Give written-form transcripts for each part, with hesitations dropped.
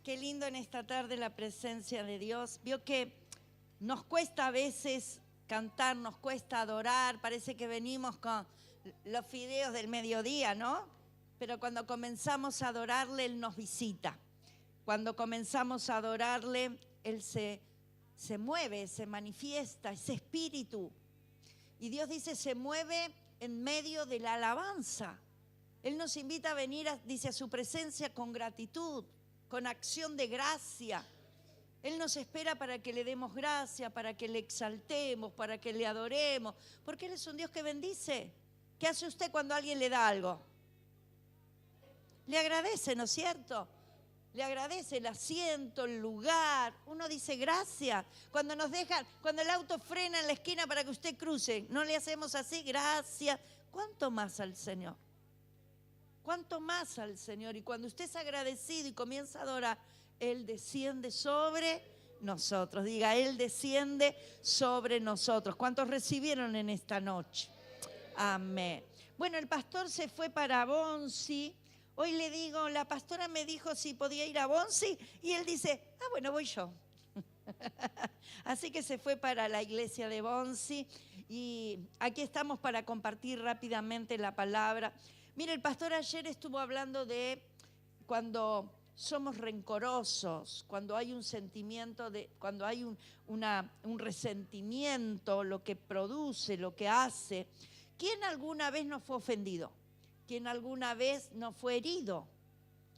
Qué lindo en esta tarde la presencia de Dios. Vio que nos cuesta a veces cantar, nos cuesta adorar, parece que venimos con los fideos del mediodía, ¿no? Pero cuando comenzamos a adorarle, Él nos visita. Cuando comenzamos a adorarle, Él se mueve, se manifiesta, ese espíritu. Y Dios dice, se mueve en medio de la alabanza. Él nos invita a venir, dice, a su presencia con gratitud, con acción de gracia. Él nos espera para que le demos gracia, para que le exaltemos, para que le adoremos, porque Él es un Dios que bendice. ¿Qué hace usted cuando alguien le da algo? Le agradece, ¿no es cierto? Le agradece el asiento, el lugar. Uno dice gracias. Cuando nos dejan, cuando el auto frena en la esquina para que usted cruce, ¿no le hacemos así? Gracias. ¿Cuánto más al Señor? ¿Cuánto más al Señor? Y cuando usted es agradecido y comienza a adorar, Él desciende sobre nosotros. Diga, Él desciende sobre nosotros. ¿Cuántos recibieron en esta noche? Amén. Bueno, el pastor se fue para Bonzi. Hoy le digo, la pastora me dijo si podía ir a Bonzi y él dice, bueno, voy yo. Así que se fue para la iglesia de Bonzi y aquí estamos para compartir rápidamente la palabra. Mire, el pastor ayer estuvo hablando de cuando somos rencorosos, cuando hay un sentimiento, cuando hay un resentimiento, lo que produce, lo que hace. ¿Quién alguna vez no fue ofendido? ¿Quién alguna vez no fue herido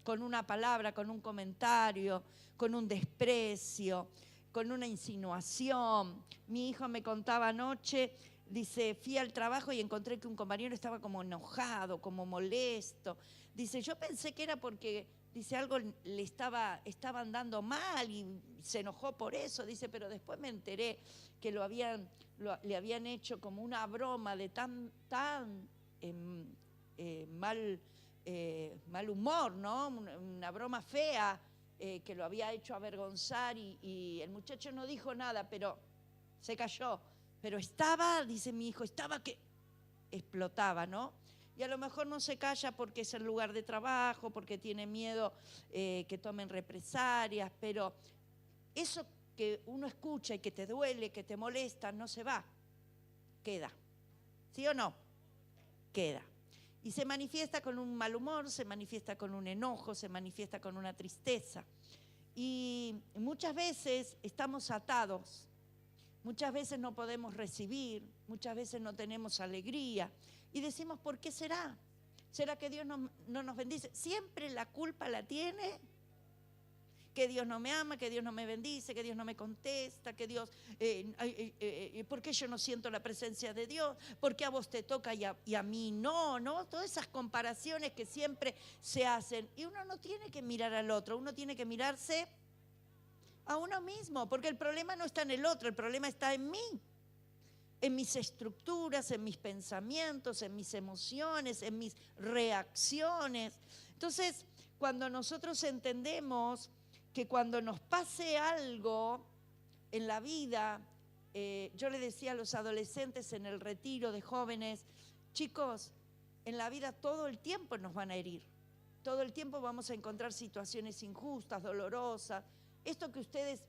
con una palabra, con un comentario, con un desprecio, con una insinuación? Mi hijo me contaba anoche, dice, fui al trabajo y encontré que un compañero estaba como enojado, como molesto. Dice, yo pensé que era porque, dice, algo le estaban dando mal y se enojó por eso. Dice, pero después me enteré que le habían hecho como una broma de tan mal humor, ¿no? Una broma fea que lo había hecho avergonzar y el muchacho no dijo nada, pero se cayó. Pero estaba, dice mi hijo, estaba que explotaba, ¿no? Y a lo mejor no se calla porque es el lugar de trabajo, porque tiene miedo que tomen represalias, pero eso que uno escucha y que te duele, que te molesta, no se va, queda. ¿Sí o no? Queda. Y se manifiesta con un mal humor, se manifiesta con un enojo, se manifiesta con una tristeza. Y muchas veces estamos atados. Muchas veces no podemos recibir, muchas veces no tenemos alegría y decimos, ¿por qué será? ¿Será que Dios no nos bendice? Siempre la culpa la tiene, que Dios no me ama, que Dios no me bendice, que Dios no me contesta, que Dios, ¿por qué yo no siento la presencia de Dios? ¿Por qué a vos te toca y a mí no? ¿No? Todas esas comparaciones que siempre se hacen y uno no tiene que mirar al otro, uno tiene que mirarse a uno mismo, porque el problema no está en el otro, el problema está en mí, en mis estructuras, en mis pensamientos, en mis emociones, en mis reacciones. Entonces, cuando nosotros entendemos que cuando nos pase algo en la vida, yo le decía a los adolescentes en el retiro de jóvenes, chicos, en la vida todo el tiempo nos van a herir, todo el tiempo vamos a encontrar situaciones injustas, dolorosas. Esto que ustedes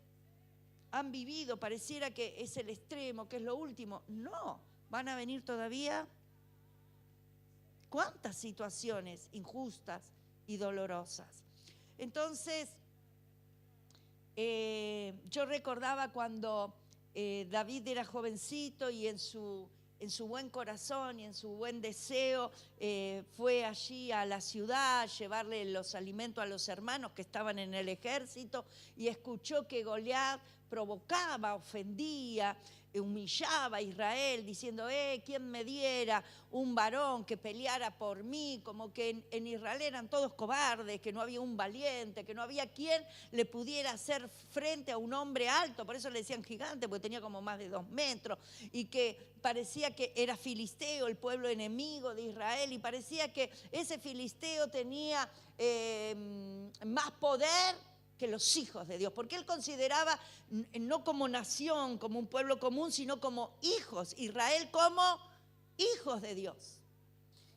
han vivido pareciera que es el extremo, que es lo último. No, van a venir todavía cuántas situaciones injustas y dolorosas. Entonces, yo recordaba cuando David era jovencito y en su buen corazón y en su buen deseo fue allí a la ciudad a llevarle los alimentos a los hermanos que estaban en el ejército y escuchó que Goliat provocaba, ofendía, humillaba a Israel diciendo, ¿quién me diera un varón que peleara por mí? Como que en Israel eran todos cobardes, que no había un valiente, que no había quien le pudiera hacer frente a un hombre alto, por eso le decían gigante, porque tenía como más de 2 metros, y que parecía que era filisteo, el pueblo enemigo de Israel, y parecía que ese filisteo tenía más poder que los hijos de Dios, porque él consideraba no como nación, como un pueblo común, sino como hijos, Israel como hijos de Dios.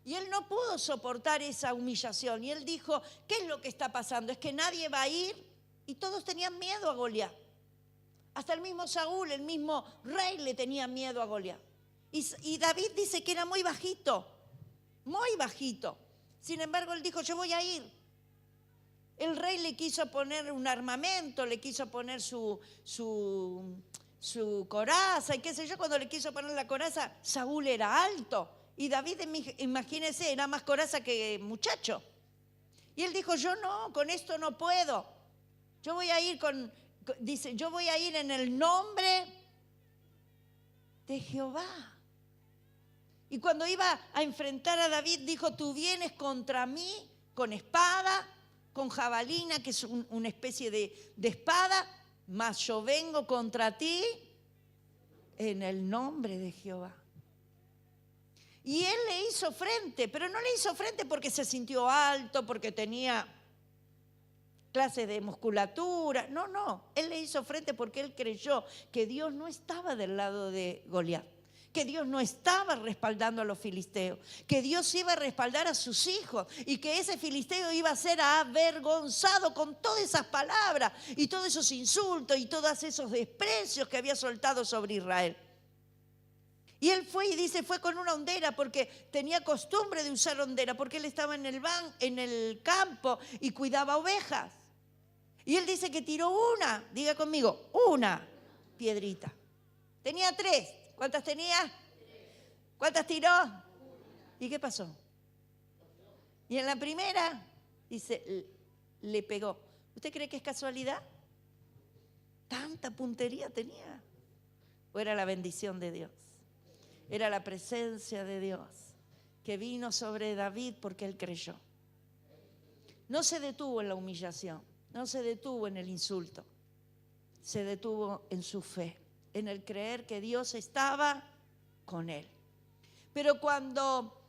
Y él no pudo soportar esa humillación y él dijo, ¿qué es lo que está pasando? Es que nadie va a ir Y todos tenían miedo a Goliat. Hasta el mismo Saúl, el mismo rey le tenía miedo a Goliat. Y David dice que era muy bajito, muy bajito. Sin embargo, él dijo, yo voy a ir. El rey le quiso poner un armamento, le quiso poner su coraza y qué sé yo. Cuando le quiso poner la coraza, Saúl era alto. Y David, imagínense, era más coraza que muchacho. Y él dijo, yo no, con esto no puedo. Yo voy a ir dice, yo voy a ir en el nombre de Jehová. Y cuando iba a enfrentar a David, dijo, tú vienes contra mí con espada, con jabalina, que es una especie de espada, mas yo vengo contra ti en el nombre de Jehová. Y él le hizo frente, pero no le hizo frente porque se sintió alto, porque tenía clases de musculatura. No, él le hizo frente porque él creyó que Dios no estaba del lado de Goliat, que Dios no estaba respaldando a los filisteos, que Dios iba a respaldar a sus hijos y que ese filisteo iba a ser avergonzado con todas esas palabras y todos esos insultos y todos esos desprecios que había soltado sobre Israel. Y él fue y dice, fue con una hondera porque tenía costumbre de usar hondera, porque él estaba en el campo y cuidaba ovejas. Y él dice que tiró diga conmigo, una piedrita. Tenía 3. ¿Cuántas tenía? ¿Cuántas tiró? ¿Y qué pasó? Y en la primera, dice, le pegó. ¿Usted cree que es casualidad? ¿Tanta puntería tenía? ¿O era la bendición de Dios? Era la presencia de Dios que vino sobre David porque él creyó. No se detuvo en la humillación, no se detuvo en el insulto, se detuvo en su fe, en el creer que Dios estaba con él. Pero cuando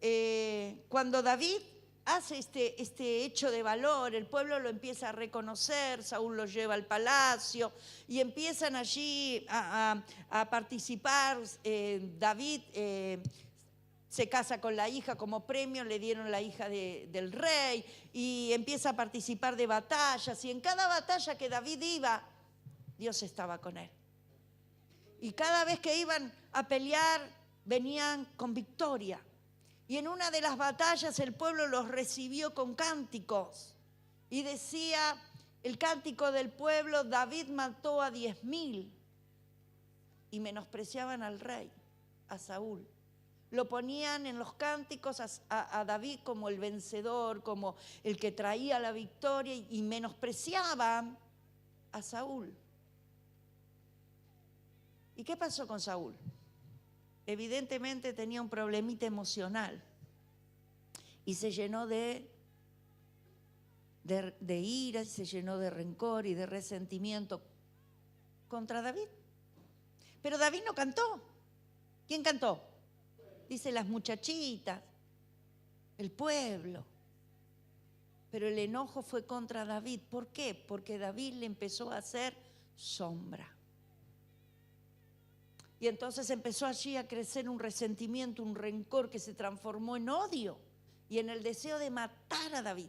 David hace este hecho de valor, el pueblo lo empieza a reconocer, Saúl lo lleva al palacio y empiezan allí a participar. David se casa con la hija como premio, le dieron la hija del rey y empieza a participar de batallas. Y en cada batalla que David iba, Dios estaba con él. Y cada vez que iban a pelear, venían con victoria. Y en una de las batallas el pueblo los recibió con cánticos. Y decía el cántico del pueblo, David mató a 10.000. Y menospreciaban al rey, a Saúl. Lo ponían en los cánticos a David como el vencedor, como el que traía la victoria, y menospreciaban a Saúl. ¿Y qué pasó con Saúl? Evidentemente tenía un problemita emocional y se llenó de ira, y se llenó de rencor y de resentimiento contra David. Pero David no cantó. ¿Quién cantó? Dice las muchachitas, el pueblo. Pero el enojo fue contra David. ¿Por qué? Porque David le empezó a hacer sombra. Y entonces empezó allí a crecer un resentimiento, un rencor que se transformó en odio y en el deseo de matar a David.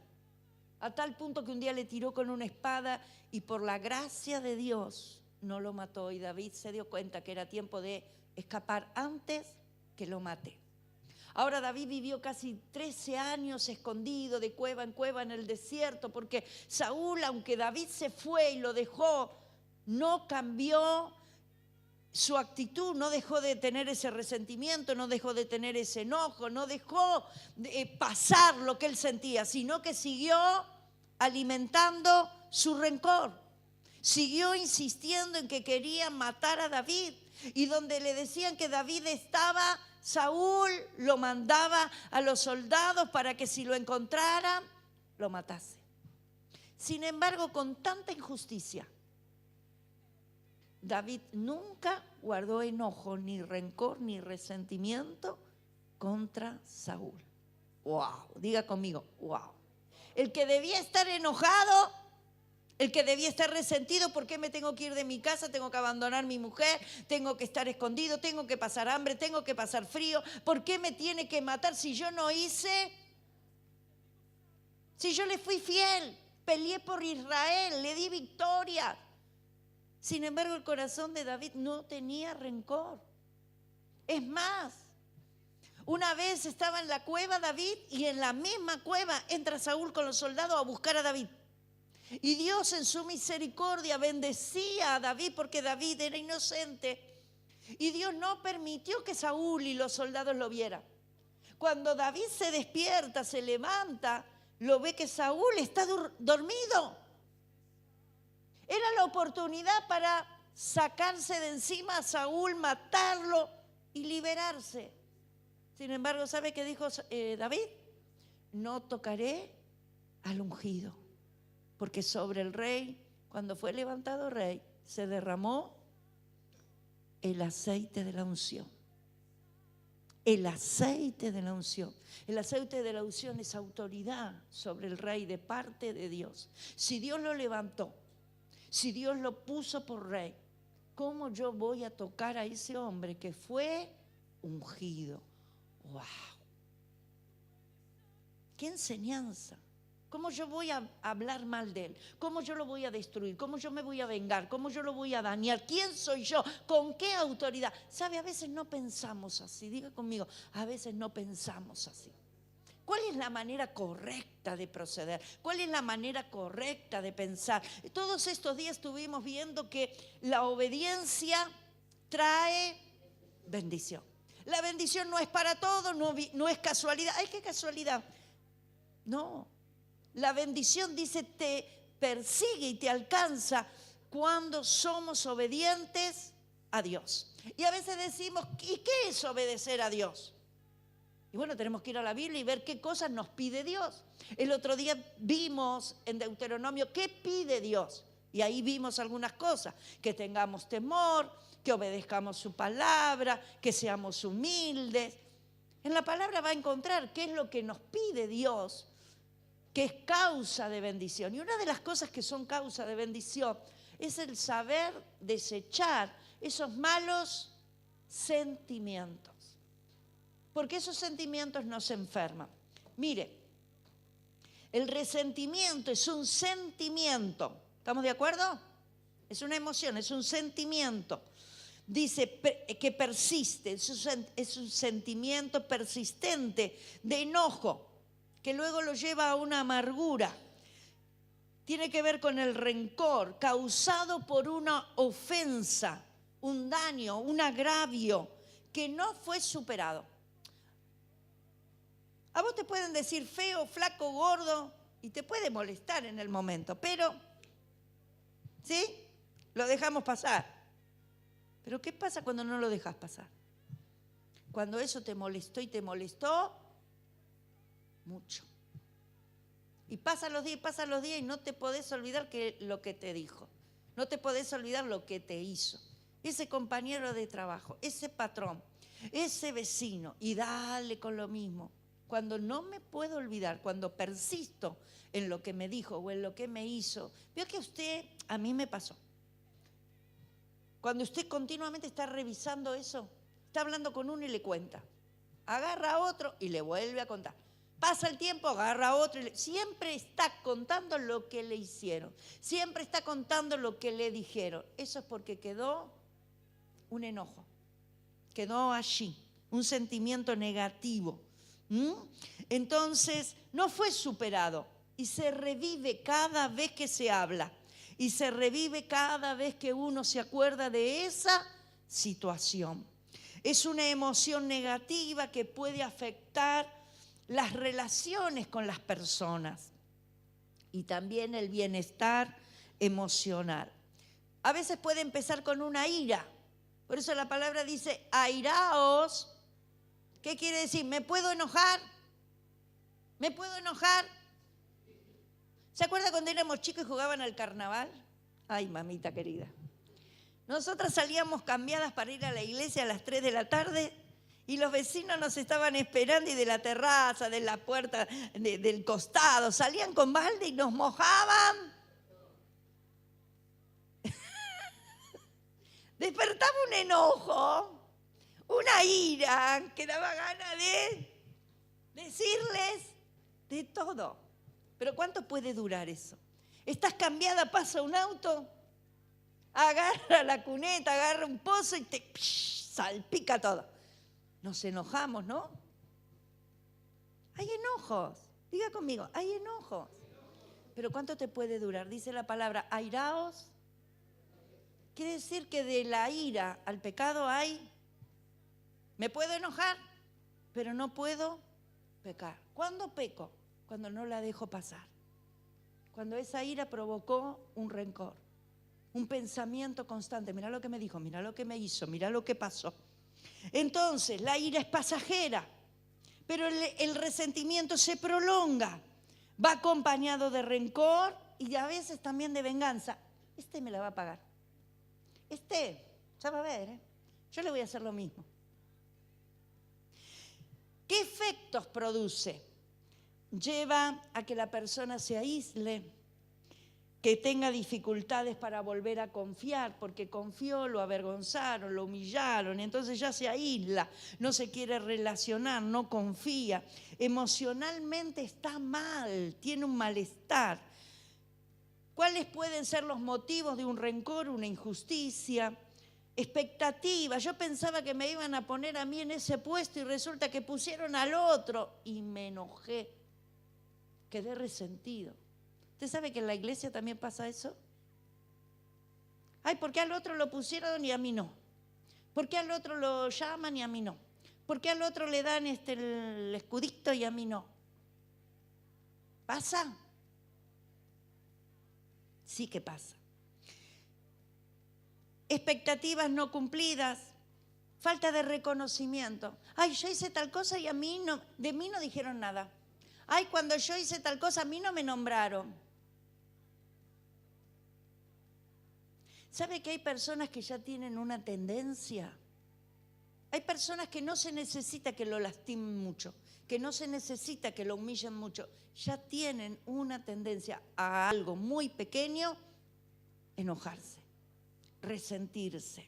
A tal punto que un día le tiró con una espada y por la gracia de Dios no lo mató. Y David se dio cuenta que era tiempo de escapar antes que lo mate. Ahora David vivió casi 13 años escondido de cueva en cueva en el desierto, porque Saúl, aunque David se fue y lo dejó, no cambió su actitud, no dejó de tener ese resentimiento, no dejó de tener ese enojo, no dejó de pasar lo que él sentía, sino que siguió alimentando su rencor. Siguió insistiendo en que querían matar a David. Y donde le decían que David estaba, Saúl lo mandaba a los soldados para que si lo encontraran, lo matase. Sin embargo, con tanta injusticia, David nunca guardó enojo, ni rencor, ni resentimiento contra Saúl. ¡Wow! Diga conmigo, ¡wow! El que debía estar enojado, el que debía estar resentido, ¿por qué me tengo que ir de mi casa? Tengo que abandonar a mi mujer, tengo que estar escondido, tengo que pasar hambre, tengo que pasar frío. ¿Por qué me tiene que matar si yo no hice? Si yo le fui fiel, Peleé por Israel, le di victoria. Sin embargo, el corazón de David no tenía rencor. Es más, una vez estaba en la cueva David y en la misma cueva entra Saúl con los soldados a buscar a David. Y Dios en su misericordia bendecía a David porque David era inocente. Y Dios no permitió que Saúl y los soldados lo vieran. Cuando David se despierta, se levanta, lo ve que Saúl está dormido. Era la oportunidad para sacarse de encima a Saúl, matarlo y liberarse. Sin embargo, ¿sabe qué dijo David? No tocaré al ungido, porque sobre el rey, cuando fue levantado rey, se derramó el aceite de la unción. El aceite de la unción. El aceite de la unción es autoridad sobre el rey de parte de Dios. Si Dios lo levantó, si Dios lo puso por rey, ¿cómo yo voy a tocar a ese hombre que fue ungido? ¡Wow! ¡Qué enseñanza! ¿Cómo yo voy a hablar mal de él? ¿Cómo yo lo voy a destruir? ¿Cómo yo me voy a vengar? ¿Cómo yo lo voy a dañar? ¿Quién soy yo? ¿Con qué autoridad? ¿Sabe? A veces no pensamos así. Diga conmigo, a veces no pensamos así. ¿Cuál es la manera correcta de proceder? ¿Cuál es la manera correcta de pensar? Todos estos días estuvimos viendo que la obediencia trae bendición. La bendición no es para todos, no es casualidad. ¡Ay, qué casualidad! No. La bendición, dice, te persigue y te alcanza cuando somos obedientes a Dios. Y a veces decimos, ¿y qué es obedecer a Dios? Y bueno, tenemos que ir a la Biblia y ver qué cosas nos pide Dios. El otro día vimos en Deuteronomio qué pide Dios. Y ahí vimos algunas cosas, que tengamos temor, que obedezcamos su palabra, que seamos humildes. En la palabra va a encontrar qué es lo que nos pide Dios, que es causa de bendición. Y una de las cosas que son causa de bendición es el saber desechar esos malos sentimientos. Porque esos sentimientos nos enferman. Mire, el resentimiento es un sentimiento. ¿Estamos de acuerdo? Es una emoción, es un sentimiento. Dice que persiste, es un sentimiento persistente de enojo, que luego lo lleva a una amargura. Tiene que ver con el rencor causado por una ofensa, un daño, un agravio que no fue superado. A vos te pueden decir feo, flaco, gordo y te puede molestar en el momento, pero, ¿sí? Lo dejamos pasar. Pero ¿qué pasa cuando no lo dejas pasar? Cuando eso te molestó y te molestó mucho. Y pasan los días y no te podés olvidar lo que te dijo. No te podés olvidar lo que te hizo. Ese compañero de trabajo, ese patrón, ese vecino, y dale con lo mismo. Cuando no me puedo olvidar, cuando persisto en lo que me dijo o en lo que me hizo, veo que a mí me pasó. Cuando usted continuamente está revisando eso, está hablando con uno y le cuenta. Agarra a otro y le vuelve a contar. Pasa el tiempo, agarra a otro y siempre está contando lo que le hicieron. Siempre está contando lo que le dijeron. Eso es porque quedó un enojo. Quedó allí, un sentimiento negativo. Entonces, no fue superado y se revive cada vez que se habla. Y se revive cada vez que uno se acuerda de esa situación. Es una emoción negativa que puede afectar las relaciones con las personas y también el bienestar emocional. A veces puede empezar con una ira. Por eso la palabra dice, airaos. ¿Qué quiere decir? ¿Me puedo enojar? ¿Me puedo enojar? ¿Se acuerda cuando éramos chicos y jugaban al carnaval? Ay, mamita querida. Nosotras salíamos cambiadas para ir a la iglesia a las 3 de la tarde y los vecinos nos estaban esperando y de la terraza, de la puerta, del costado, salían con balde y nos mojaban. Despertaba un enojo, una ira que daba ganas de decirles de todo. Pero ¿cuánto puede durar eso? Estás cambiada, pasa un auto, agarra la cuneta, agarra un pozo y te salpica todo. Nos enojamos, ¿no? Hay enojos. Diga conmigo, hay enojos. Pero ¿cuánto te puede durar? Dice la palabra, airaos. Quiere decir que de la ira al pecado hay, me puedo enojar, pero no puedo pecar. ¿Cuándo peco? Cuando no la dejo pasar. Cuando esa ira provocó un rencor, un pensamiento constante. Mira lo que me dijo, mira lo que me hizo, mira lo que pasó. Entonces, la ira es pasajera, pero el resentimiento se prolonga. Va acompañado de rencor y a veces también de venganza. Este me la va a pagar. Ya va a ver, yo le voy a hacer lo mismo. ¿Qué efectos produce? Lleva a que la persona se aísle, que tenga dificultades para volver a confiar, porque confió, lo avergonzaron, lo humillaron, y entonces ya se aísla, no se quiere relacionar, no confía. Emocionalmente está mal, tiene un malestar. ¿Cuáles pueden ser los motivos de un rencor, una injusticia? Expectativas. Yo pensaba que me iban a poner a mí en ese puesto y resulta que pusieron al otro y me enojé. Quedé resentido. ¿Usted sabe que en la iglesia también pasa eso? Ay, ¿por qué al otro lo pusieron y a mí no? ¿Por qué al otro lo llaman y a mí no? ¿Por qué al otro le dan el escudito y a mí no? ¿Pasa? Sí que pasa. Expectativas no cumplidas, falta de reconocimiento. Ay, yo hice tal cosa y a mí no, de mí no dijeron nada. Ay, cuando yo hice tal cosa a mí no me nombraron. ¿Sabe que hay personas que ya tienen una tendencia? Hay personas que no se necesita que lo lastimen mucho, que no se necesita que lo humillen mucho. Ya tienen una tendencia a algo muy pequeño, enojarse, resentirse.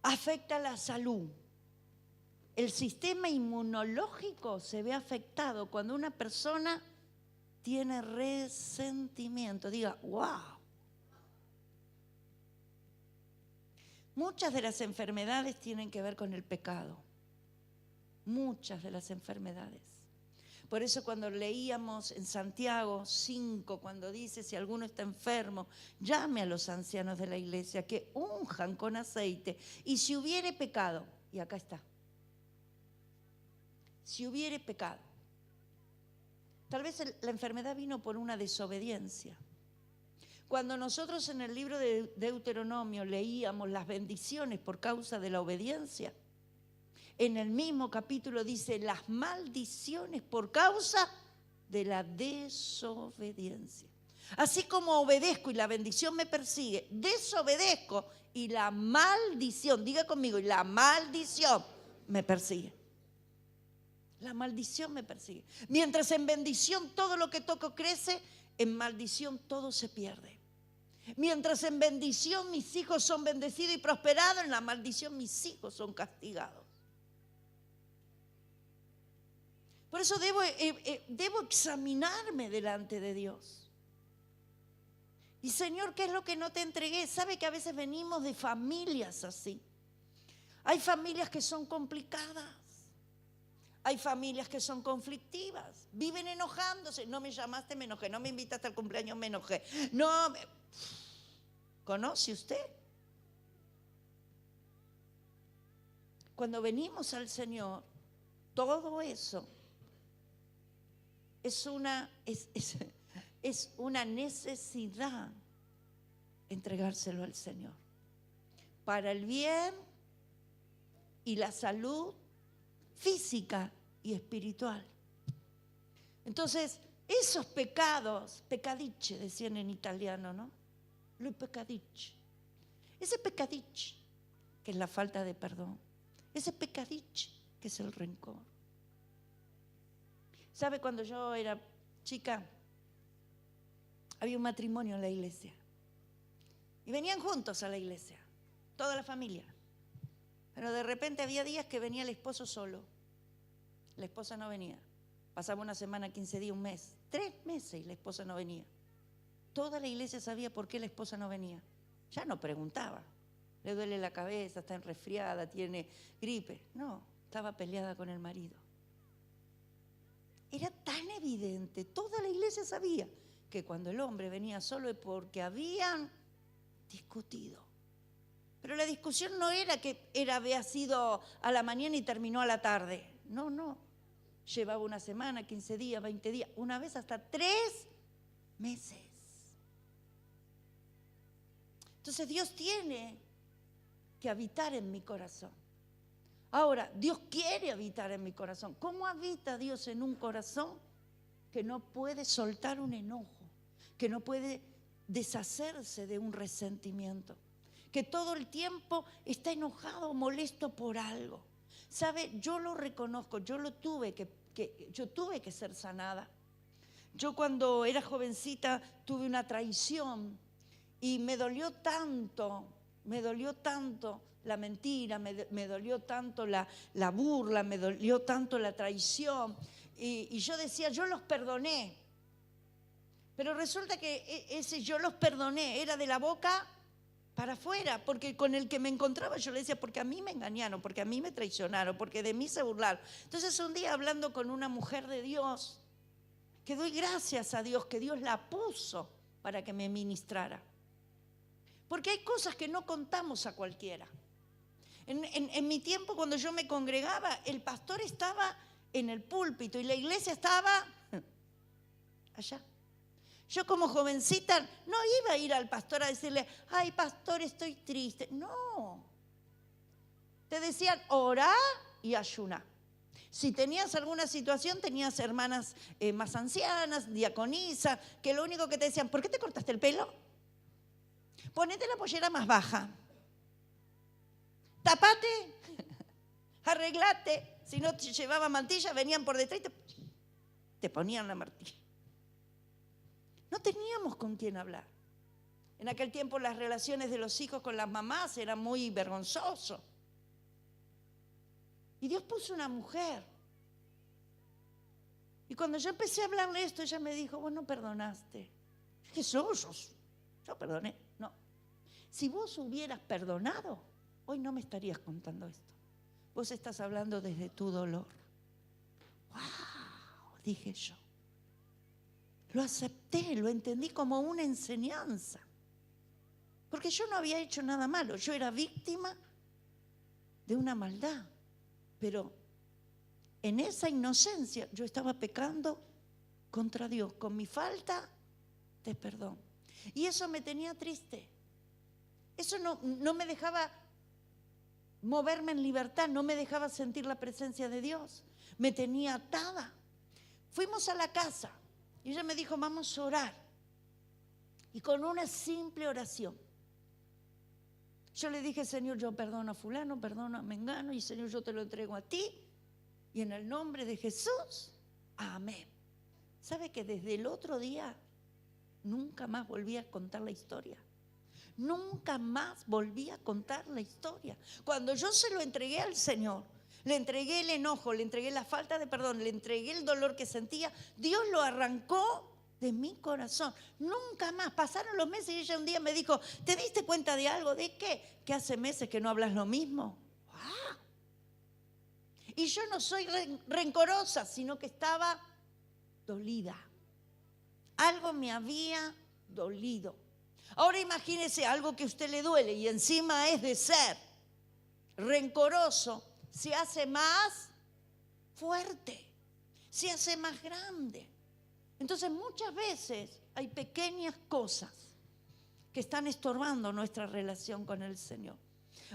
Afecta la salud. El sistema inmunológico se ve afectado cuando una persona tiene resentimiento. Diga, wow. Muchas de las enfermedades tienen que ver con el pecado. Muchas de las enfermedades. Por eso cuando leíamos en Santiago 5, cuando dice, si alguno está enfermo, llame a los ancianos de la iglesia que unjan con aceite. Y si hubiere pecado, y acá está, si hubiere pecado. Tal vez la enfermedad vino por una desobediencia. Cuando nosotros en el libro de Deuteronomio leíamos las bendiciones por causa de la obediencia, en el mismo capítulo dice las maldiciones por causa de la desobediencia. Así como obedezco y la bendición me persigue, desobedezco y la maldición, diga conmigo, y la maldición me persigue. La maldición me persigue. Mientras en bendición todo lo que toco crece, en maldición todo se pierde. Mientras en bendición mis hijos son bendecidos y prosperados, en la maldición mis hijos son castigados. Por eso debo examinarme delante de Dios. Y Señor, ¿qué es lo que no te entregué? ¿Sabe que a veces venimos de familias así? Hay familias que son complicadas. Hay familias que son conflictivas. Viven enojándose. No me llamaste, me enojé. No me invitaste al cumpleaños, me enojé. ¿Conoce usted? Cuando venimos al Señor, todo eso es una necesidad entregárselo al Señor para el bien y la salud física y espiritual. Entonces, esos pecados, pecadiche decían en italiano, ¿no? Lo pecadiche. Ese pecadiche que es la falta de perdón, ese pecadiche que es el rencor. ¿Sabe? Cuando yo era chica, había un matrimonio en la iglesia. Y venían juntos a la iglesia, toda la familia. Pero de repente había días que venía el esposo solo. La esposa no venía. Pasaba una semana, 15 días, un mes, 3 meses y la esposa no venía. toda la iglesia sabía por qué la esposa no venía. Ya no preguntaba. Le duele la cabeza, está resfriada, tiene gripe. No, estaba peleada con el marido. Era tan evidente, toda la iglesia sabía que cuando el hombre venía solo es porque habían discutido. Pero la discusión no era que había sido a la mañana y terminó a la tarde. No, no. Llevaba una semana, 15 días, 20 días, una vez hasta 3 meses. Entonces Dios tiene que habitar en mi corazón. Ahora, Dios quiere habitar en mi corazón. ¿Cómo habita Dios en un corazón que no puede soltar un enojo, que no puede deshacerse de un resentimiento, que todo el tiempo está enojado o molesto por algo? ¿Sabe? Yo lo reconozco, yo tuve que ser sanada. Yo cuando era jovencita tuve una traición y me dolió tanto la mentira, me dolió tanto la burla, me dolió tanto la traición. Y yo decía, yo los perdoné. Pero resulta que ese yo los perdoné era de la boca para afuera, porque con el que me encontraba yo le decía, porque a mí me engañaron, porque a mí me traicionaron, porque de mí se burlaron. Entonces un día hablando con una mujer de Dios, que doy gracias a Dios, que Dios la puso para que me ministrara. Porque hay cosas que no contamos a cualquiera. En mi tiempo, cuando yo me congregaba, el pastor estaba en el púlpito y la iglesia estaba allá. Yo como jovencita no iba a ir al pastor a decirle, ay pastor, estoy triste. No. Te decían, orá y ayuná. Si tenías alguna situación, tenías hermanas más ancianas, diaconisas, que lo único que te decían, ¿por qué te cortaste el pelo? Ponete la pollera más baja. Tapate, arreglate. Si no te llevaba mantilla, venían por detrás y te ponían la mantilla. No teníamos con quién hablar. En aquel tiempo las relaciones de los hijos con las mamás eran muy vergonzoso. Y Dios puso una mujer. Y cuando yo empecé a hablarle esto, ella me dijo, vos no perdonaste. ¿Qué sos? Yo perdoné. No. Si vos hubieras perdonado, hoy no me estarías contando esto. Vos estás hablando desde tu dolor. ¡Wow! Dije yo. Lo acepté, lo entendí como una enseñanza. Porque yo no había hecho nada malo. Yo era víctima de una maldad. Pero en esa inocencia yo estaba pecando contra Dios, con mi falta de perdón. Y eso me tenía triste. Eso no me dejaba moverme en libertad, no me dejaba sentir la presencia de Dios. Me tenía atada. Fuimos a la casa y ella me dijo, vamos a orar. Y con una simple oración, yo le dije, Señor, yo perdono a fulano, perdono a mengano, y Señor, yo te lo entrego a ti. Y en el nombre de Jesús, amén. ¿Sabe que desde el otro día nunca más volví a contar la historia? Nunca más volví a contar la historia. Cuando yo se lo entregué al Señor, le entregué el enojo, le entregué la falta de perdón, le entregué el dolor que sentía, Dios lo arrancó de mi corazón. Nunca más. Pasaron los meses y ella un día me dijo, ¿te diste cuenta de algo? ¿De qué? Que hace meses que no hablas lo mismo. ¡Wow! Y yo no soy rencorosa, sino que estaba dolida. Algo me había dolido. Ahora imagínese algo que a usted le duele y encima es de ser rencoroso, se hace más fuerte, se hace más grande. Entonces muchas veces hay pequeñas cosas que están estorbando nuestra relación con el Señor.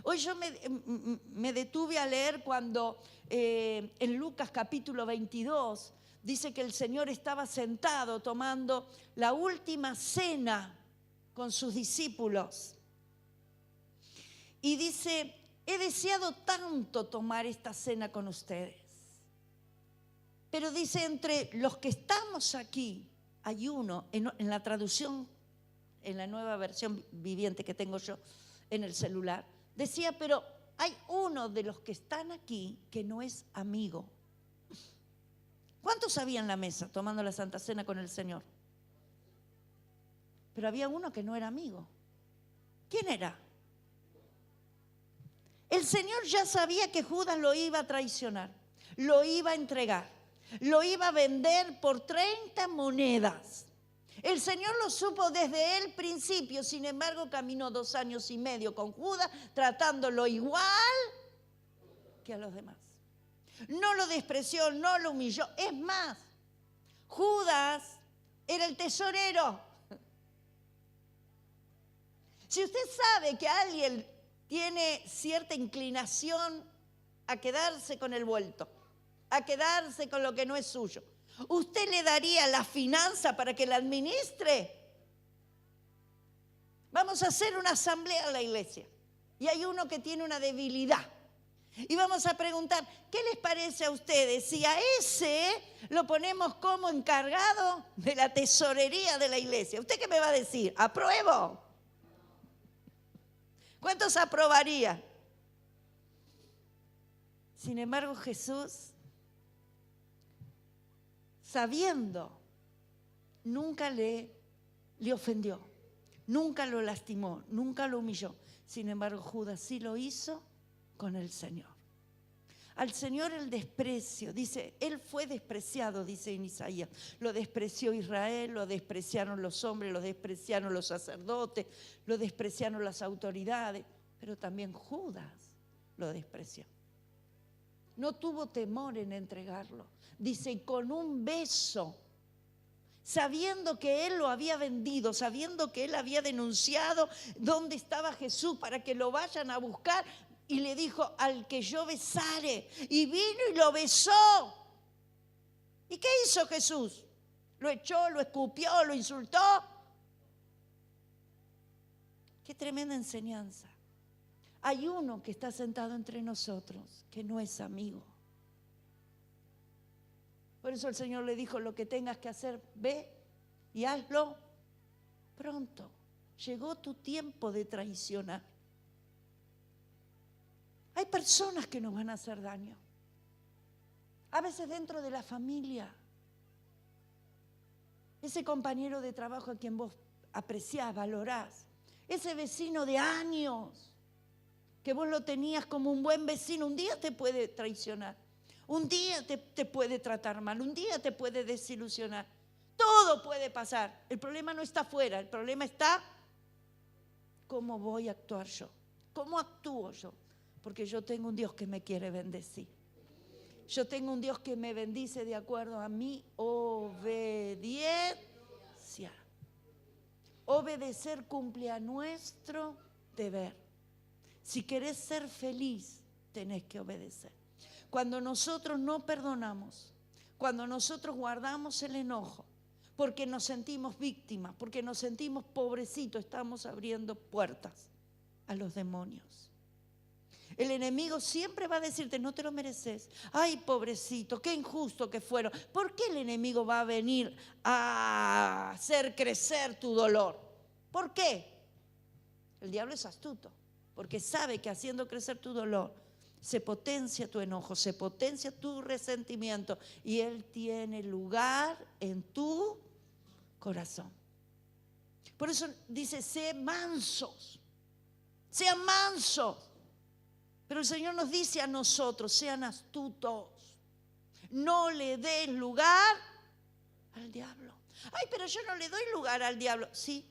Hoy yo me detuve a leer cuando en Lucas capítulo 22 dice que el Señor estaba sentado tomando la última cena con sus discípulos. Y dice, he deseado tanto tomar esta cena con ustedes. Pero dice, entre los que estamos aquí, hay uno, en la traducción, en la nueva versión viviente que tengo yo en el celular, decía, pero hay uno de los que están aquí que no es amigo. ¿Cuántos había en la mesa tomando la Santa Cena con el Señor? Pero había uno que no era amigo. ¿Quién era? El Señor ya sabía que Judas lo iba a traicionar, lo iba a entregar, lo iba a vender por 30 monedas. El Señor lo supo desde el principio, sin embargo caminó 2 años y medio con Judas, tratándolo igual que a los demás. No lo despreció, no lo humilló. Es más, Judas era el tesorero. Si usted sabe que alguien tiene cierta inclinación a quedarse con el vuelto, a quedarse con lo que no es suyo, ¿usted le daría la finanza para que la administre? Vamos a hacer una asamblea en la iglesia y hay uno que tiene una debilidad. Y vamos a preguntar, ¿qué les parece a ustedes si a ese lo ponemos como encargado de la tesorería de la iglesia? ¿Usted qué me va a decir? ¿Apruebo? ¿Cuántos aprobarían? Sin embargo, Jesús, sabiendo, nunca le ofendió, nunca lo lastimó, nunca lo humilló. Sin embargo, Judas sí lo hizo con el Señor. Al Señor el desprecio, dice, Él fue despreciado, dice en Isaías. Lo despreció Israel, lo despreciaron los hombres, lo despreciaron los sacerdotes, lo despreciaron las autoridades, pero también Judas lo despreció. No tuvo temor en entregarlo. Dice, y con un beso, sabiendo que él lo había vendido, sabiendo que él había denunciado dónde estaba Jesús para que lo vayan a buscar, y le dijo, al que yo besare, y vino y lo besó. ¿Y qué hizo Jesús? ¿Lo echó, lo escupió, lo insultó? Qué tremenda enseñanza. Hay uno que está sentado entre nosotros, que no es amigo. Por eso el Señor le dijo, lo que tengas que hacer, ve y hazlo pronto. Llegó tu tiempo de traicionar. Hay personas que nos van a hacer daño. A veces dentro de la familia. Ese compañero de trabajo a quien vos apreciás, valorás. Ese vecino de años, que vos lo tenías como un buen vecino, un día te puede traicionar. Un día te puede tratar mal, un día te puede desilusionar. Todo puede pasar. El problema no está afuera, el problema está cómo voy a actuar yo, cómo actúo yo. Porque yo tengo un Dios que me quiere bendecir. Yo tengo un Dios que me bendice de acuerdo a mi obediencia. Obedecer cumple a nuestro deber. Si querés ser feliz, tenés que obedecer. Cuando nosotros no perdonamos, cuando nosotros guardamos el enojo, porque nos sentimos víctimas, porque nos sentimos pobrecitos, estamos abriendo puertas a los demonios. El enemigo siempre va a decirte, no te lo mereces. Ay, pobrecito, qué injusto que fueron. ¿Por qué el enemigo va a venir a hacer crecer tu dolor? ¿Por qué? El diablo es astuto, porque sabe que haciendo crecer tu dolor, se potencia tu enojo, se potencia tu resentimiento y él tiene lugar en tu corazón. Por eso dice, sean mansos. Pero el Señor nos dice a nosotros, sean astutos. No le den lugar al diablo. Ay, pero yo no le doy lugar al diablo. Sí,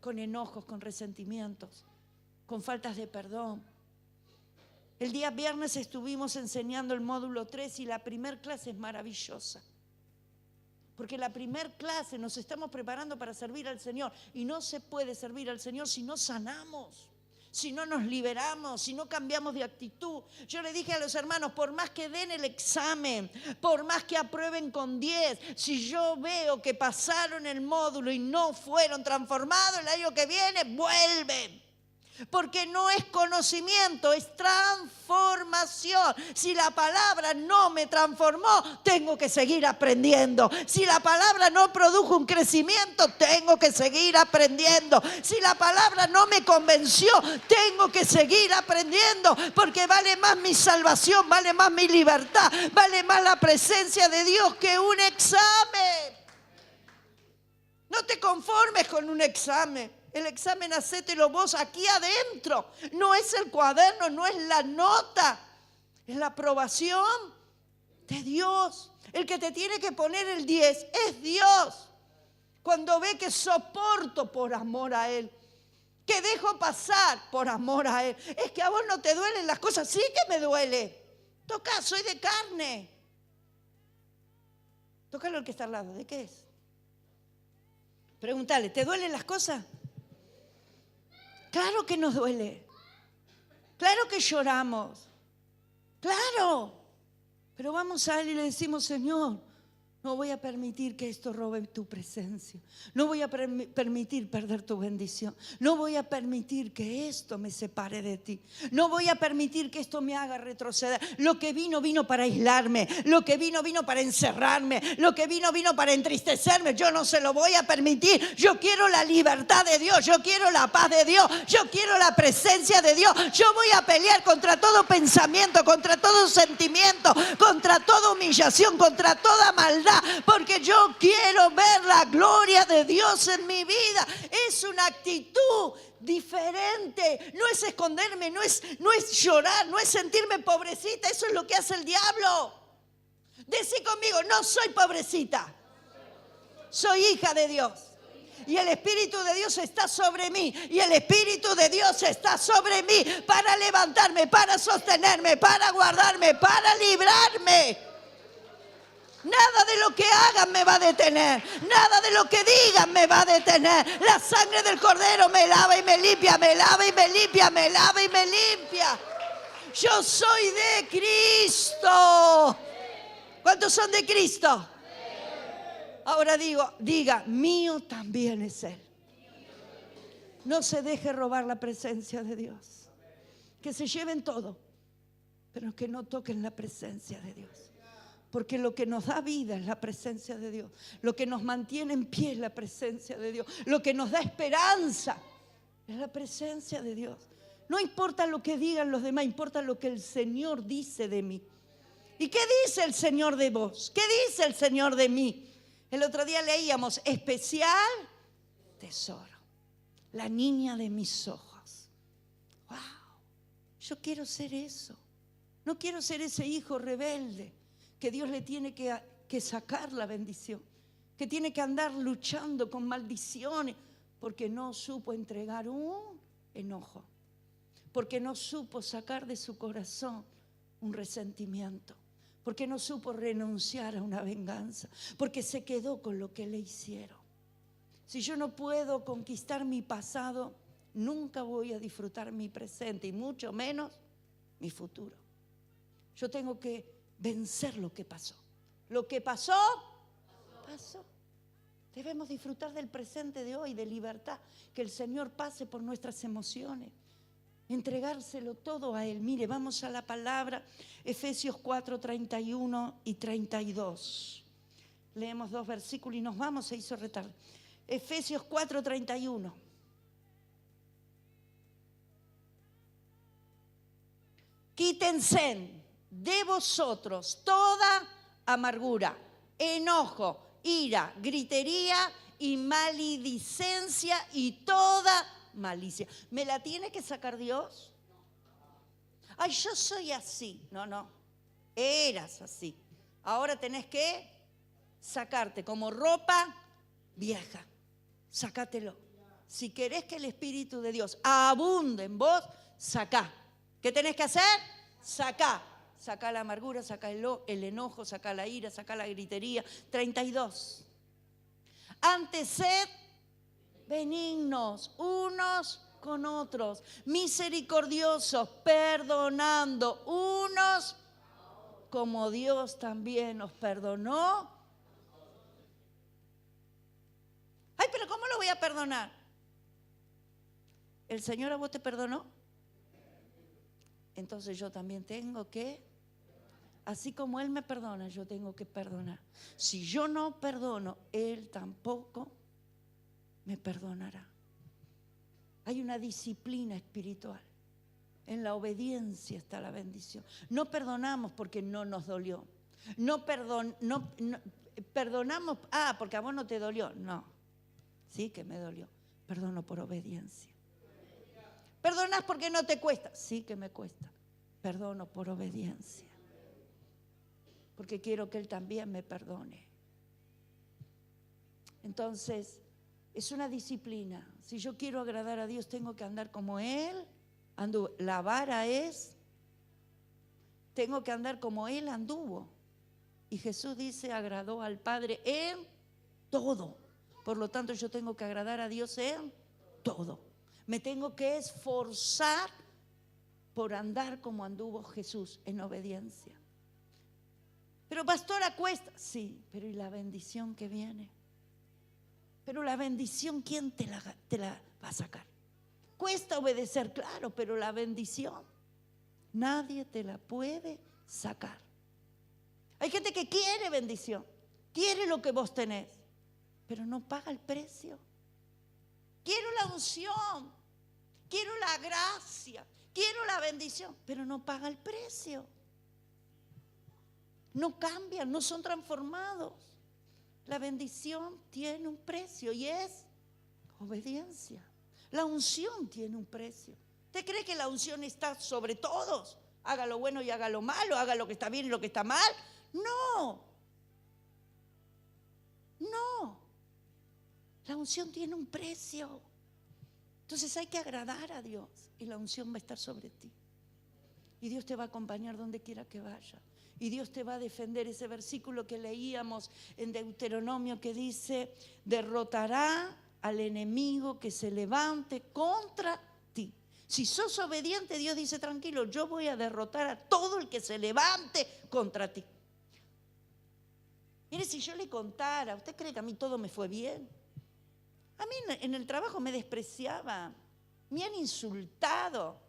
con enojos, con resentimientos, con faltas de perdón. El día viernes estuvimos enseñando el módulo 3 y la primer clase es maravillosa. Porque la primer clase nos estamos preparando para servir al Señor. Y no se puede servir al Señor si no sanamos, si no nos liberamos, si no cambiamos de actitud. Yo le dije a los hermanos, por más que den el examen, por más que aprueben con 10, si yo veo que pasaron el módulo y no fueron transformados, el año que viene vuelven. Porque no es conocimiento, es transformación. Si la palabra no me transformó, tengo que seguir aprendiendo. Si la palabra no produjo un crecimiento, tengo que seguir aprendiendo. Si la palabra no me convenció, tengo que seguir aprendiendo. Porque vale más mi salvación, vale más mi libertad, vale más la presencia de Dios que un examen. No te conformes con un examen. El examen hacételo vos aquí adentro. No es el cuaderno, no es la nota. Es la aprobación de Dios. El que te tiene que poner el 10 es Dios. Cuando ve que soporto por amor a Él, que dejo pasar por amor a Él. Es que a vos no te duelen las cosas. Sí que me duele. Toca, soy de carne. Tócalo al que está al lado. ¿De qué es? Pregúntale, ¿te duelen las cosas? Claro que nos duele. Claro que lloramos. Claro. Pero vamos a Él y le decimos, Señor, no voy a permitir que esto robe tu presencia. No voy a permitir perder tu bendición. No voy a permitir que esto me separe de ti. No voy a permitir que esto me haga retroceder. Lo que vino, vino para aislarme. Lo que vino, vino para encerrarme. Lo que vino, vino para entristecerme. Yo no se lo voy a permitir. Yo quiero la libertad de Dios. Yo quiero la paz de Dios. Yo quiero la presencia de Dios. Yo voy a pelear contra todo pensamiento, contra todo sentimiento, contra toda humillación, contra toda maldad. Porque yo quiero ver la gloria de Dios en mi vida. Es una actitud diferente. No es esconderme, no es llorar, no es sentirme pobrecita. Eso es lo que hace el diablo. Decí conmigo, no soy pobrecita. Soy hija de Dios. Y el Espíritu de Dios está sobre mí. Y el Espíritu de Dios está sobre mí para levantarme, para sostenerme, para guardarme, para librarme. Nada de lo que hagan me va a detener. Nada de lo que digan me va a detener. La sangre del Cordero me lava y me limpia, me lava y me limpia, me lava y me limpia. Yo soy de Cristo. ¿Cuántos son de Cristo? Ahora diga, mío también es Él. No se deje robar la presencia de Dios. Que se lleven todo, pero que no toquen la presencia de Dios. Porque lo que nos da vida es la presencia de Dios. Lo que nos mantiene en pie es la presencia de Dios. Lo que nos da esperanza es la presencia de Dios. No importa lo que digan los demás, importa lo que el Señor dice de mí. ¿Y qué dice el Señor de vos? ¿Qué dice el Señor de mí? El otro día leíamos, especial tesoro, la niña de mis ojos. ¡Wow! Yo quiero ser eso. No quiero ser ese hijo rebelde que Dios le tiene que sacar la bendición, que tiene que andar luchando con maldiciones porque no supo entregar un enojo, porque no supo sacar de su corazón un resentimiento, porque no supo renunciar a una venganza, porque se quedó con lo que le hicieron. Si yo no puedo conquistar mi pasado, nunca voy a disfrutar mi presente y mucho menos mi futuro. Yo tengo que vencer lo que pasó. Lo que pasó, pasó. Debemos disfrutar del presente de hoy, de libertad. Que el Señor pase por nuestras emociones. Entregárselo todo a Él. Mire, vamos a la palabra. Efesios 4, 31 y 32. Leemos 2 versículos y nos vamos. Se hizo retardo. Efesios 4, 31. Quítense de vosotros toda amargura, enojo, ira, gritería y maledicencia y toda malicia. ¿Me la tiene que sacar Dios? Ay, yo soy así. No, eras así. Ahora tenés que sacarte como ropa vieja. Sácatelo. Si querés que el Espíritu de Dios abunde en vos, sacá. ¿Qué tenés que hacer? Sacá. Sacá la amargura, sacá el enojo, sacá la ira, sacá la gritería. 32. Antes sed benignos unos con otros, misericordiosos, perdonando unos como Dios también nos perdonó. Ay, pero ¿cómo lo voy a perdonar? ¿El Señor a vos te perdonó? Entonces yo también tengo que, así como Él me perdona, yo tengo que perdonar. Si yo no perdono, Él tampoco me perdonará. Hay una disciplina espiritual. En la obediencia está la bendición. No perdonamos porque no nos dolió. No perdonamos, porque a vos no te dolió. No. Sí que me dolió. Perdono por obediencia. ¿Perdonas porque no te cuesta? Sí que me cuesta. Perdono por obediencia. Porque quiero que Él también me perdone. Entonces, es una disciplina. Si yo quiero agradar a Dios, tengo que andar como Él. La vara es, tengo que andar como Él anduvo. Y Jesús dice, agradó al Padre en todo. Por lo tanto, yo tengo que agradar a Dios en todo. Me tengo que esforzar por andar como anduvo Jesús, en obediencia. Pero pastora, cuesta. Sí, pero ¿y la bendición que viene? Pero la bendición, ¿quién te la va a sacar? Cuesta obedecer, claro, pero la bendición nadie te la puede sacar. Hay gente que quiere bendición, quiere lo que vos tenés, pero no paga el precio. Quiero la unción, quiero la gracia, quiero la bendición, pero no paga el precio. No cambian, no son transformados. La bendición tiene un precio y es obediencia. La unción tiene un precio. ¿Usted cree que la unción está sobre todos? Haga lo bueno y haga lo malo, haga lo que está bien y lo que está mal. No. No. La unción tiene un precio. Entonces hay que agradar a Dios y la unción va a estar sobre ti. Y Dios te va a acompañar donde quiera que vaya. Y Dios te va a defender. Ese versículo que leíamos en Deuteronomio que dice, derrotará al enemigo que se levante contra ti. Si sos obediente, Dios dice, tranquilo, yo voy a derrotar a todo el que se levante contra ti. Mire, si yo le contara, ¿usted cree que a mí todo me fue bien? A mí en el trabajo me despreciaban, me han insultado.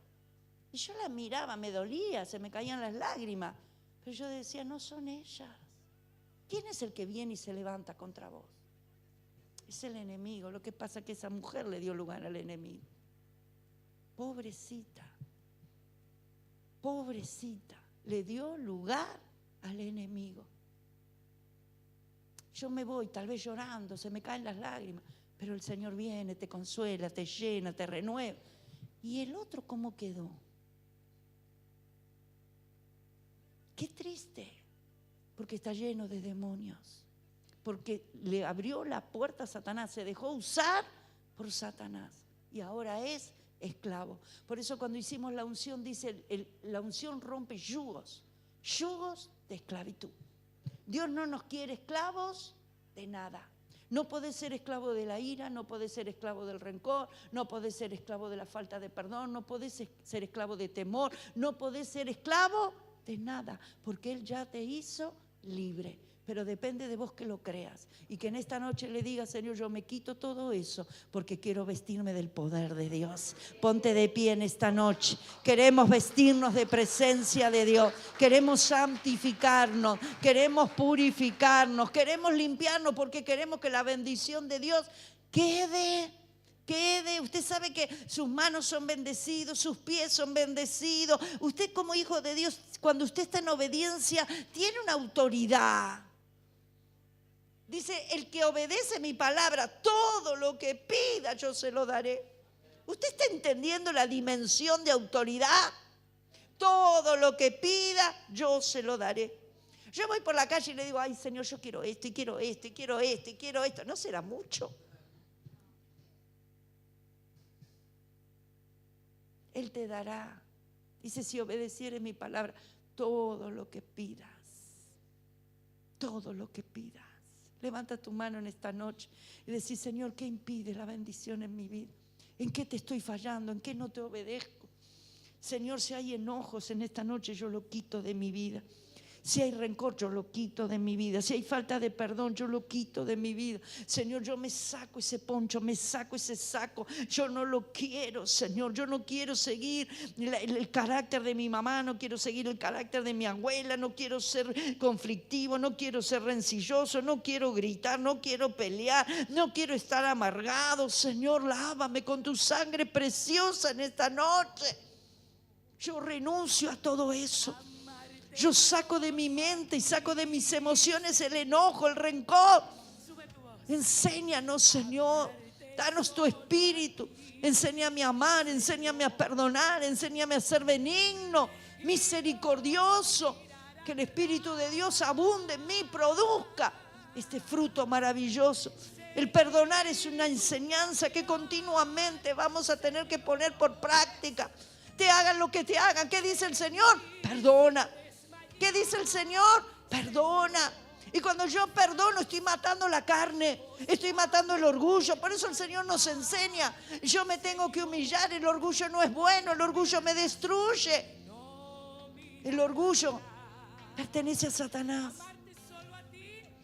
Y yo la miraba, me dolía, se me caían las lágrimas. Pero yo decía, no son ellas. ¿Quién es el que viene y se levanta contra vos? Es el enemigo. Lo que pasa es que esa mujer le dio lugar al enemigo. Pobrecita, pobrecita, le dio lugar al enemigo. Yo me voy tal vez llorando, se me caen las lágrimas, pero el Señor viene, te consuela, te llena, te renueva. ¿Y el otro cómo quedó? Qué triste, porque está lleno de demonios, porque le abrió la puerta a Satanás, se dejó usar por Satanás y ahora es esclavo. Por eso cuando hicimos la unción dice, la unción rompe yugos de esclavitud. Dios no nos quiere esclavos de nada. No podés ser esclavo de la ira, no podés ser esclavo del rencor, no podés ser esclavo de la falta de perdón, no podés ser esclavo de temor, no podés ser esclavo de nada, porque Él ya te hizo libre. Pero depende de vos que lo creas y que en esta noche le digas, Señor, yo me quito todo eso porque quiero vestirme del poder de Dios. Ponte de pie en esta noche. Queremos vestirnos de presencia de Dios, queremos santificarnos, queremos purificarnos, queremos limpiarnos porque queremos que la bendición de Dios quede. Usted sabe que sus manos son bendecidos, sus pies son bendecidos. Usted como hijo de Dios, cuando usted está en obediencia, tiene una autoridad. Dice, el que obedece mi palabra, todo lo que pida yo se lo daré. ¿Usted está entendiendo la dimensión de autoridad? Todo lo que pida yo se lo daré. Yo voy por la calle y le digo, ay Señor, yo quiero esto y quiero esto y quiero esto y quiero esto. ¿No será mucho? Él te dará. Dice, si obedecieres mi palabra, todo lo que pidas. Todo lo que pidas. Levanta tu mano en esta noche y decís, Señor, ¿qué impide la bendición en mi vida? ¿En qué te estoy fallando? ¿En qué no te obedezco? Señor, si hay enojos en esta noche, yo lo quito de mi vida. Si hay rencor, yo lo quito de mi vida. Si hay falta de perdón, yo lo quito de mi vida. Señor, yo me saco ese poncho, me saco ese saco. Yo no lo quiero, Señor. Yo no quiero seguir el carácter de mi mamá, no quiero seguir el carácter de mi abuela, no quiero ser conflictivo, no quiero ser rencilloso, no quiero gritar, no quiero pelear, no quiero estar amargado. Señor, lávame con tu sangre preciosa en esta noche. Yo renuncio a todo eso. Yo saco de mi mente y saco de mis emociones el enojo, el rencor. Enséñanos, Señor, Danos tu espíritu. Enséñame a amar, enséñame a perdonar, enséñame a ser benigno, misericordioso. Que el Espíritu de Dios abunde en mí, produzca este fruto maravilloso. El perdonar es una enseñanza que continuamente vamos a tener que poner por práctica. Te hagan lo que te hagan. ¿Qué dice el Señor? Perdona. ¿Qué dice el Señor? Perdona. Y cuando yo perdono, estoy matando la carne, estoy matando el orgullo. Por eso el Señor nos enseña. Yo me tengo que humillar. El orgullo no es bueno, el orgullo me destruye. El orgullo pertenece a Satanás.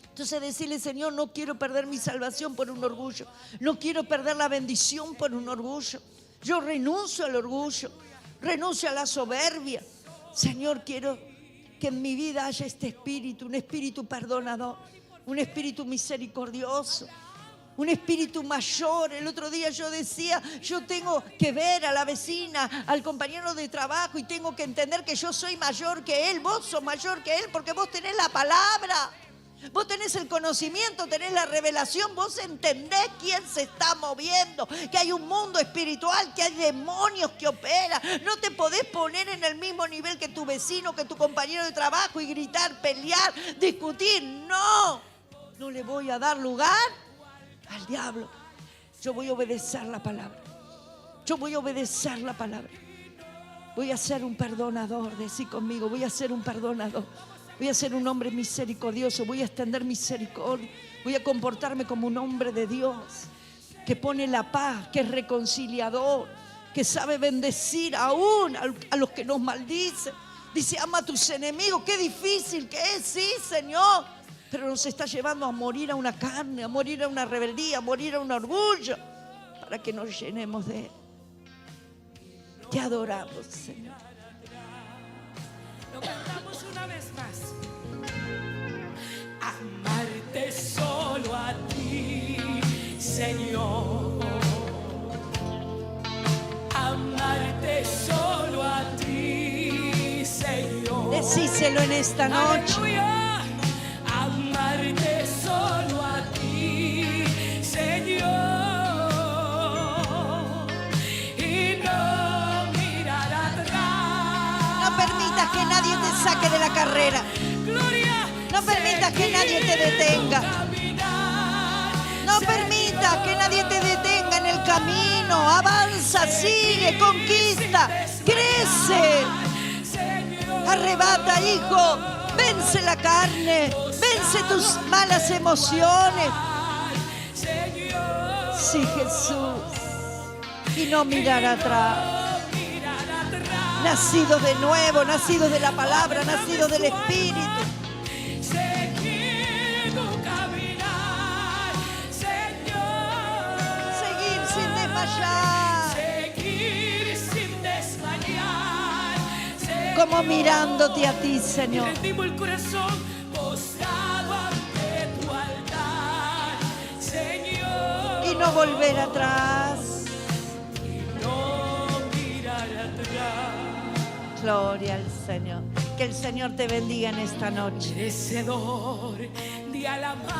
Entonces decirle, Señor, no quiero perder mi salvación por un orgullo. No quiero perder la bendición por un orgullo. Yo renuncio al orgullo, renuncio a la soberbia. Señor, quiero que en mi vida haya este espíritu, un espíritu perdonador, un espíritu misericordioso, un espíritu mayor. El otro día yo decía, yo tengo que ver a la vecina, al compañero de trabajo y tengo que entender que yo soy mayor que él, vos sos mayor que él porque vos tenés la palabra. Vos tenés el conocimiento, tenés la revelación, vos entendés quién se está moviendo, que hay un mundo espiritual, que hay demonios que operan. No te podés poner en el mismo nivel que tu vecino, que tu compañero de trabajo y gritar, pelear, discutir. No, no le voy a dar lugar al diablo. Yo voy a obedecer la palabra. Yo voy a obedecer la palabra. Voy a ser un perdonador, decí conmigo, voy a ser un perdonador. Voy a ser un hombre misericordioso, voy a extender misericordia, voy a comportarme como un hombre de Dios, que pone la paz, que es reconciliador, que sabe bendecir aún a los que nos maldicen. Dice, ama a tus enemigos, qué difícil que es, sí, Señor, pero nos está llevando a morir a una carne, a morir a una rebeldía, a morir a un orgullo, para que nos llenemos de Él. Te adoramos, Señor. Lo cantamos una vez más. Amarte solo a ti, Señor. Amarte solo a ti, Señor. Decíselo en esta noche. Aleluya. Amarte solo a ti, Señor. Y no mirar atrás. No permitas que nadie te saque de la carrera. No permitas que nadie te detenga. No permitas que nadie te detenga en el camino. Avanza, sigue, conquista, crece. Arrebata, hijo. Vence la carne. Vence tus malas emociones. Sí, Jesús. Y no mirar atrás. Nacido de nuevo, nacido de la palabra, nacido del Espíritu. Seguir sin desmayar. Como mirándote a ti, Señor. Rendimos el corazón postrado ante tu altar, Señor. Y no volver atrás. Gloria al Señor. Que el Señor te bendiga en esta noche. Merecedor de alabanza.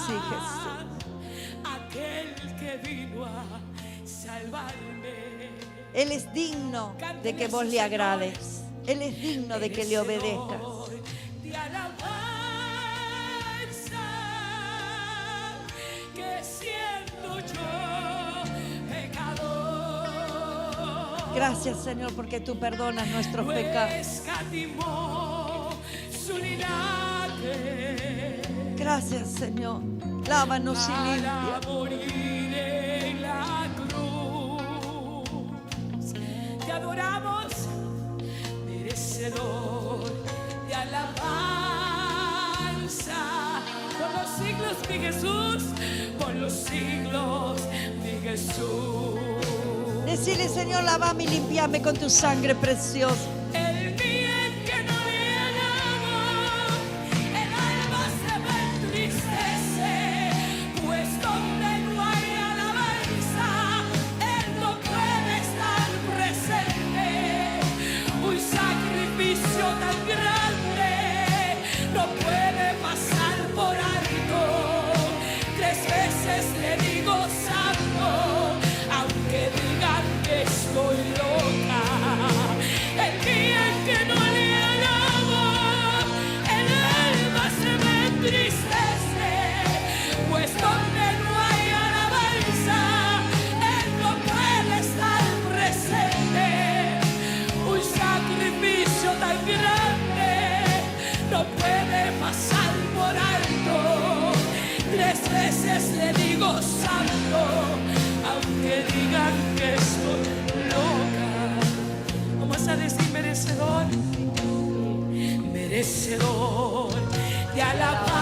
Sí, Jesús. Aquel que vino a salvarme. Él es digno de que vos le agrades. Él es digno de que le obedezcas. De alabanza. Que siendo yo pecador. Gracias, Señor, porque tú perdonas nuestros pecados. Escatimó su linaje. Gracias, Señor. Lávanos y Para limpia. morir en la cruz. Te adoramos, merecedor de alabanza. Por los siglos, mi Jesús, por los siglos, mi Jesús. Decile, Señor, lavame y limpiame con tu sangre preciosa. El día en que no le hagamos, el alma se entristece, pues donde no hay alabanza, Él no puede estar presente. Un sacrificio tan grande no puede pasar por alto. 3 veces santo, aunque digan que estoy loca. Vamos a decir merecedor, merecedor de alabanza.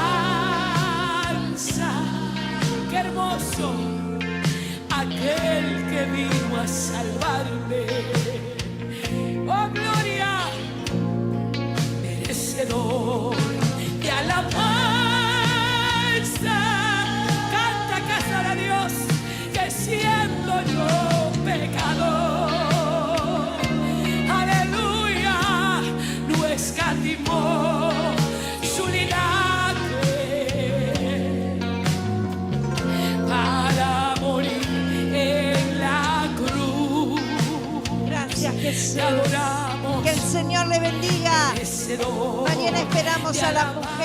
Qué hermoso aquel que vino a salvarme. Oh, gloria, merecedor de alabanza. Canta, casa de Dios, que siendo yo pecador, aleluya, no escatimó su linaje para morir en la cruz. Gracias, Jesús. Te adoramos. Que el Señor le bendiga. Merecedor Mañana esperamos de a las alabanza.